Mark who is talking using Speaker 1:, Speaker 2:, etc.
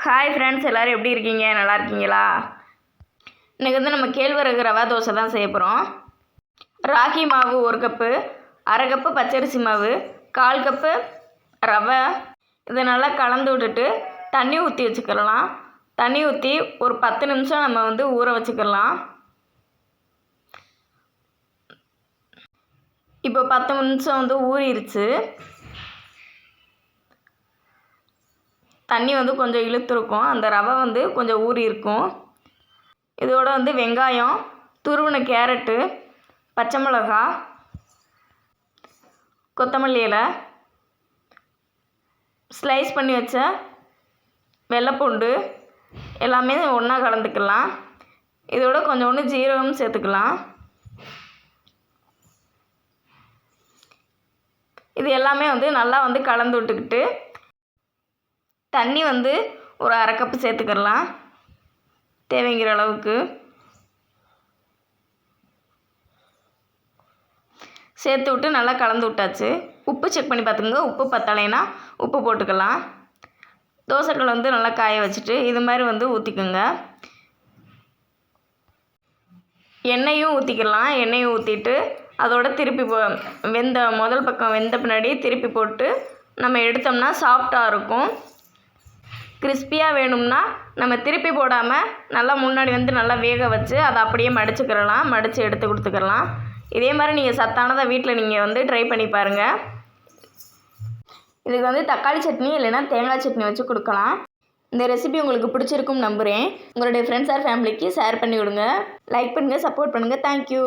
Speaker 1: Hi friends, எல்லோரும் எப்படி இருக்கீங்க? நல்லா இருக்கீங்களா? இன்றைக்கி வந்து நம்ம கேழ்வரகு ரவா தோசை தான் செய்ய போகிறோம். ராகி மாவு 1 கப்பு, அரை கப்பு பச்சரிசி மாவு, 1/4 கப்பு ரவை. இதை நல்லா கலந்து விட்டுட்டு தண்ணி ஊற்றி வச்சுக்கலாம். தண்ணி ஊற்றி ஒரு 10 நிமிஷம் நம்ம வந்து ஊற வச்சுக்கலாம். இப்போ 10 நிமிஷம் வந்து ஊறிடுச்சு. தண்ணி வந்து கொஞ்சம் இழுத்துருக்கும், அந்த ரவை வந்து கொஞ்சம் ஊறி இருக்கும். இதோட வந்து வெங்காயம், துருவின கேரட்டு, பச்சை மிளகா, கொத்தமல்லி இலை, ஸ்லைஸ் பண்ணி வச்ச வெள்ளைப்பூண்டு எல்லாமே ஒன்றா கலந்துக்கலாம். இதோட கொஞ்சோண்டு ஜீரகம் சேர்த்துக்கலாம். இது எல்லாமே வந்து நல்லா வந்து கலந்து விட்டுக்கிட்டு தண்ணி வந்து ஒரு அரை கப்பு சேர்த்துக்கலாம், தேவைங்கிற அளவுக்கு. சேர்த்து விட்டு நல்லா கலந்து விட்டாச்சு. உப்பு செக் பண்ணி பார்த்துக்கோங்க. உப்பு பத்தலைன்னா உப்பு போட்டுக்கலாம். தோசைக்கல் வந்து நல்லா காய வச்சுட்டு இது மாதிரி வந்து ஊற்றிக்கோங்க. எண்ணெயும் ஊற்றிக்கலாம். எண்ணெயும் ஊற்றிட்டு அதோட திருப்பி முதல் பக்கம் வெந்த பின்னாடி திருப்பி போட்டு நம்ம எடுத்தோம்னா சாஃப்டாக இருக்கும். கிறிஸ்பியாக வேணும்னா நம்ம திருப்பி போடாமல் நல்லா முன்னாடி வந்து நல்லா வேக வச்சு அதை அப்படியே மடித்து எடுத்து கொடுத்துக்கலாம். இதே மாதிரி நீங்கள் சத்தானதாக வீட்டில் நீங்கள் வந்து ட்ரை பண்ணி பாருங்கள். இதுக்கு வந்து தக்காளி சட்னி இல்லைன்னா தேங்காய் சட்னி வச்சு கொடுக்கலாம். இந்த ரெசிபி உங்களுக்கு பிடிச்சிருக்கும்னு நம்புகிறேன். உங்களுடைய ஃப்ரெண்ட்ஸ் ஆர் ஃபேமிலிக்கு ஷேர் பண்ணி விடுங்க. லைக் பண்ணுங்கள், சப்போர்ட் பண்ணுங்கள். தேங்க்யூ.